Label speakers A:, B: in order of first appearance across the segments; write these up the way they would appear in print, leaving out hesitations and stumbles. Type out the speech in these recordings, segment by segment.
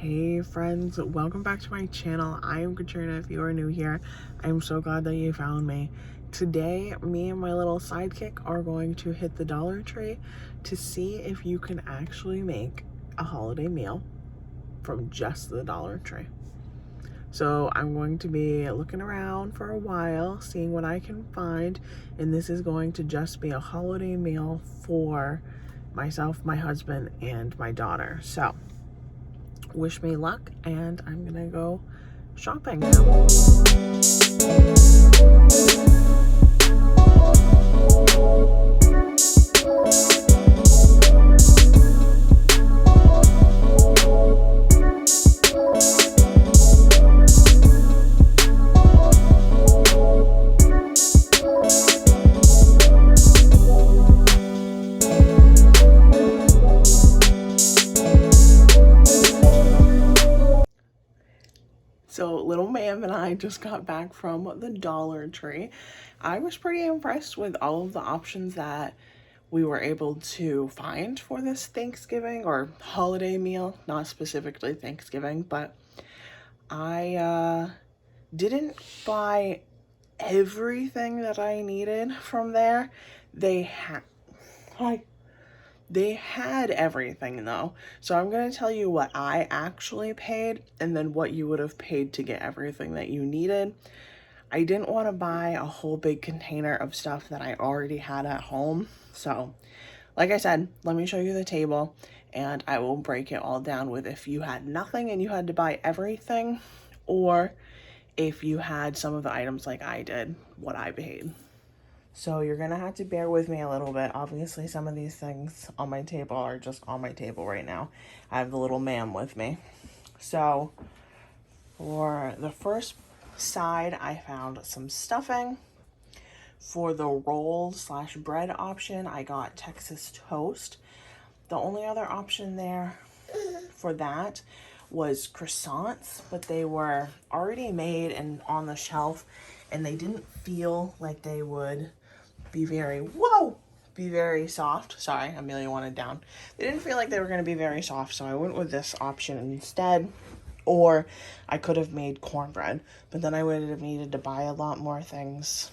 A: Hey friends, welcome back to my channel. I am Katrina. If you are new here, I'm so glad that you found me. Today, me and my little sidekick are going to hit the Dollar Tree to see if you can actually make a holiday meal from just the Dollar Tree. So I'm going to be looking around for a while, seeing what I can find, and this is going to just be a holiday meal for myself, my husband, and my daughter. So wish me luck, and I'm gonna go shopping now. So little ma'am and I just got back from the Dollar Tree. I was pretty impressed with all of the options that we were able to find for this Thanksgiving or holiday meal, not specifically Thanksgiving, but I didn't buy everything that I needed from there. They had everything though. So I'm going to tell you what I actually paid and then what you would have paid to get everything that you needed. I didn't want to buy a whole big container of stuff that I already had at home. So like I said, let me show you the table and I will break it all down with if you had nothing and you had to buy everything, or if you had some of the items like I did, what I paid. So you're gonna have to bear with me a little bit. Obviously, some of these things on my table are just on my table right now. I have the little ma'am with me. So for the first side, I found some stuffing. For the roll/bread option, I got Texas toast. The only other option there for that was croissants, but they were already made and on the shelf, and they didn't feel like they would be very soft. Sorry, Amelia wanted down. They didn't feel like they were going to be very soft, so I went with this option instead. Or I could have made cornbread, but then I would have needed to buy a lot more things,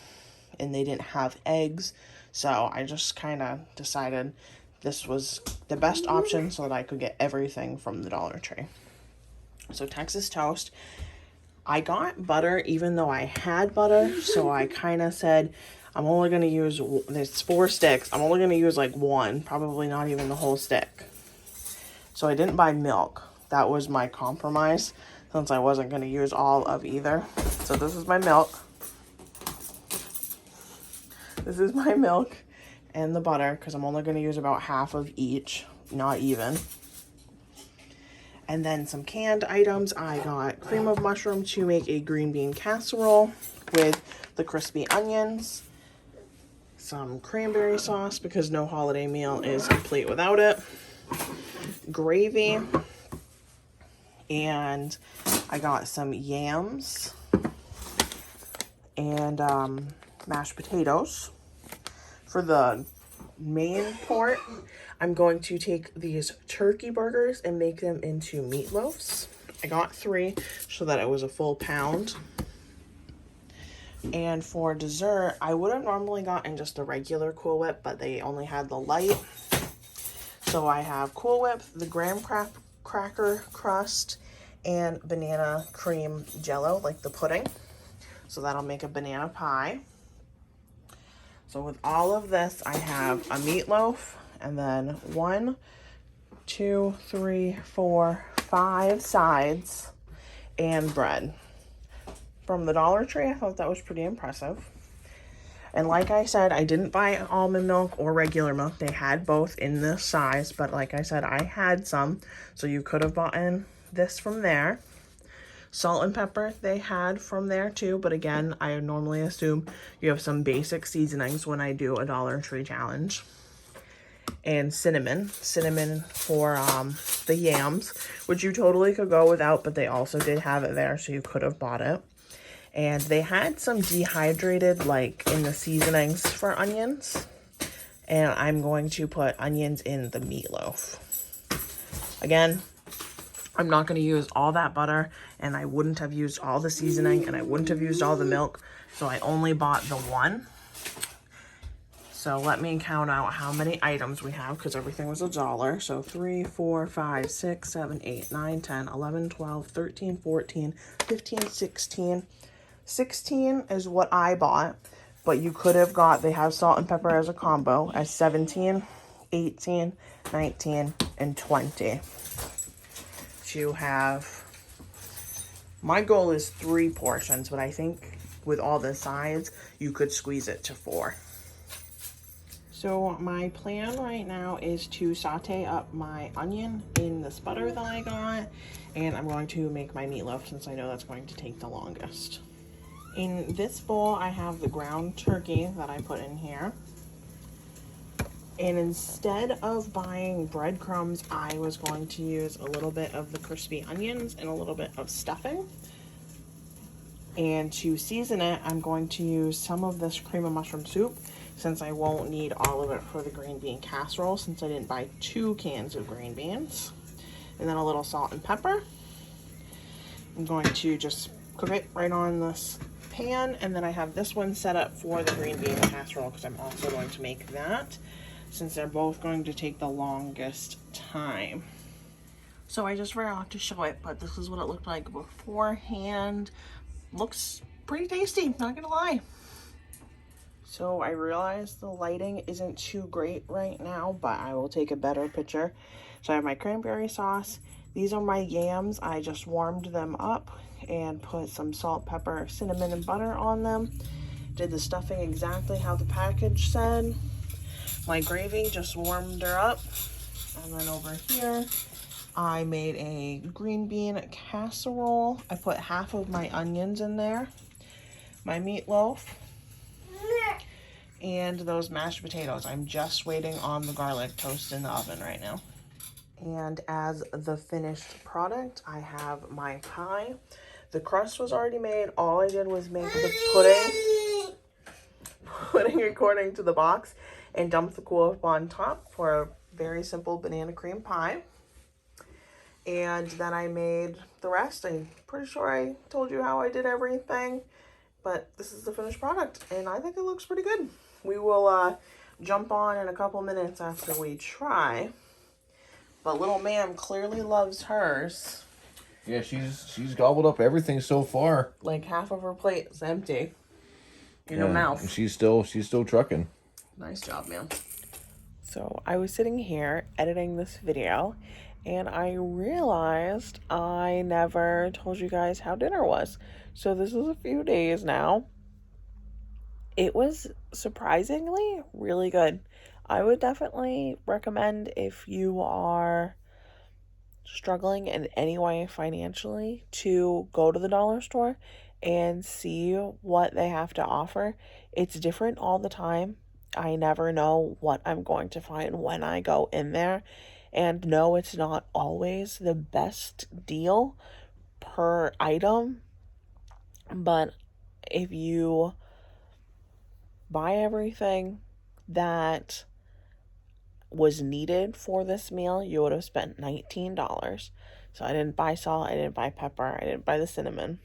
A: and they didn't have eggs, so I just kind of decided this was the best option so that I could get everything from the Dollar Tree. So Texas toast. I got butter even though I had butter, so I kind of said, I'm only going to use, there's 4 sticks, I'm only going to use like 1, probably not even the whole stick. So I didn't buy milk. That was my compromise, since I wasn't going to use all of either. So this is my milk. This is my milk and the butter, because I'm only going to use about half of each, not even. And then some canned items. I got cream of mushroom to make a green bean casserole with the crispy onions. Some cranberry sauce, because no holiday meal is complete without it. Gravy. And I got some yams. And mashed potatoes. For the main port, I'm going to take these turkey burgers and make them into meatloafs. I got 3 so that it was a full pound. And for dessert, I would have normally gotten just a regular Cool Whip, but they only had the light. So I have Cool Whip, the graham cracker crust, and banana cream jello, like the pudding. So that'll make a banana pie. So with all of this, I have a meatloaf, and then 1, 2, 3, 4, 5 sides, and bread. From the Dollar Tree, I thought that was pretty impressive. And like I said, I didn't buy almond milk or regular milk. They had both in this size, but like I said, I had some, so you could have bought in this from there. Salt and pepper they had from there too, but again, I normally assume you have some basic seasonings when I do a Dollar Tree challenge. And cinnamon for the yams, which you totally could go without, but they also did have it there, so you could have bought it. And they had some dehydrated, like, in the seasonings for onions. And I'm going to put onions in the meatloaf. Again, I'm not going to use all that butter, and I wouldn't have used all the seasoning, and I wouldn't have used all the milk, so I only bought the one. So let me count out how many items we have, because everything was $1. So 3, 4, 5, 6, 7, 8, 9, 10, 11, 12, 13, 14, 15, 16. 16 is what I bought, but you could have got, they have salt and pepper as a combo, as 17, 18, 19, and 20. To have, my goal is 3 portions, but I think with all the sides, you could squeeze it to 4. So my plan right now is to saute up my onion in this butter that I got, and I'm going to make my meatloaf since I know that's going to take the longest. In this bowl, I have the ground turkey that I put in here. And instead of buying breadcrumbs, I was going to use a little bit of the crispy onions and a little bit of stuffing. And to season it, I'm going to use some of this cream of mushroom soup, since I won't need all of it for the green bean casserole, since I didn't buy 2 cans of green beans. And then a little salt and pepper. I'm going to just cook it right on this pan, and then I have this one set up for the green bean casserole, because I'm also going to make that, since they're both going to take the longest time. So I just forgot to show it, but this is what it looked like beforehand. Looks pretty tasty, not gonna lie. So I realize the lighting isn't too great right now, but I will take a better picture. So I have my cranberry sauce. These are my yams. I just warmed them up and put some salt, pepper, cinnamon, and butter on them. Did the stuffing exactly how the package said. My gravy, just warmed her up. And then over here, I made a green bean casserole. I put half of my onions in there. My meatloaf. And those mashed potatoes. I'm just waiting on the garlic toast in the oven right now. And as the finished product, I have my pie. The crust was already made. All I did was make the pudding according to the box, and dump the Cool Whip on top for a very simple banana cream pie. And then I made the rest. I'm pretty sure I told you how I did everything, but this is the finished product, and I think it looks pretty good. We will jump on in a couple minutes after we try. But little ma'am clearly loves hers.
B: Yeah, she's gobbled up everything so far.
A: Like half of her plate is empty in her mouth.
B: And she's still trucking.
A: Nice job, ma'am. So I was sitting here editing this video, and I realized I never told you guys how dinner was. So this is a few days now. It was surprisingly really good. I would definitely recommend, if you are struggling in any way financially, to go to the dollar store and see what they have to offer. It's different all the time. I never know what I'm going to find when I go in there. And no, it's not always the best deal per item. But if you buy everything that was needed for this meal, you would have spent $19. So I didn't buy salt, I didn't buy pepper, I didn't buy the cinnamon,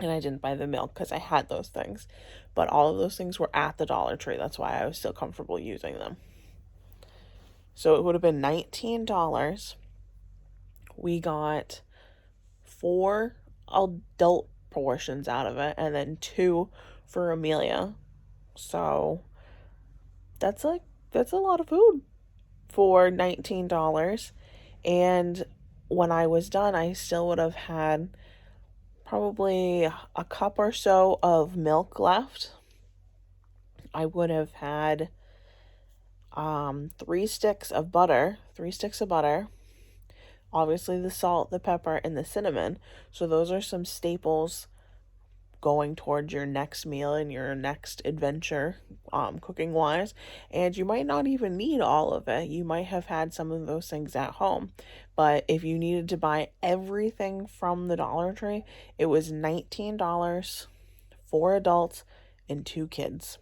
A: and I didn't buy the milk because I had those things. But all of those things were at the Dollar Tree. That's why I was still comfortable using them. So it would have been $19. We got 4 adult portions out of it, and then 2 for Amelia. So that's a lot of food for $19. And when I was done, I still would have had probably a cup or so of milk left. I would have had 3 sticks of butter. Obviously the salt, the pepper, and the cinnamon. So those are some staples going towards your next meal and your next adventure, cooking wise. And you might not even need all of it. You might have had some of those things at home. But if you needed to buy everything from the Dollar Tree, it was $19 for adults and 2 kids.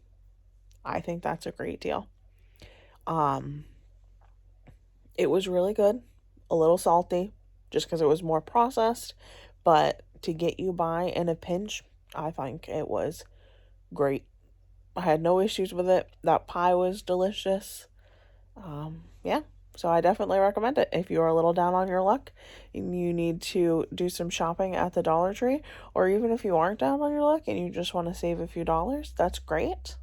A: I think that's a great deal. It was really good, a little salty, just because it was more processed. But to get you by in a pinch, I think it was great. I had no issues with it. That pie was delicious. Yeah, so I definitely recommend it. If you're a little down on your luck and you need to do some shopping at the Dollar Tree, or even if you aren't down on your luck and you just want to save a few dollars, that's great.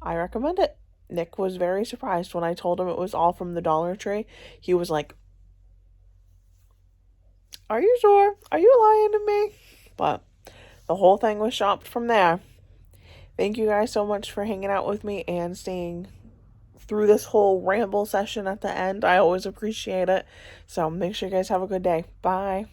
A: I recommend it. Nick was very surprised when I told him it was all from the Dollar Tree. He was like, "Are you sure? Are you lying to me?" But the whole thing was shopped from there. Thank you guys so much for hanging out with me and staying through this whole ramble session at the end. I always appreciate it. So make sure you guys have a good day. Bye.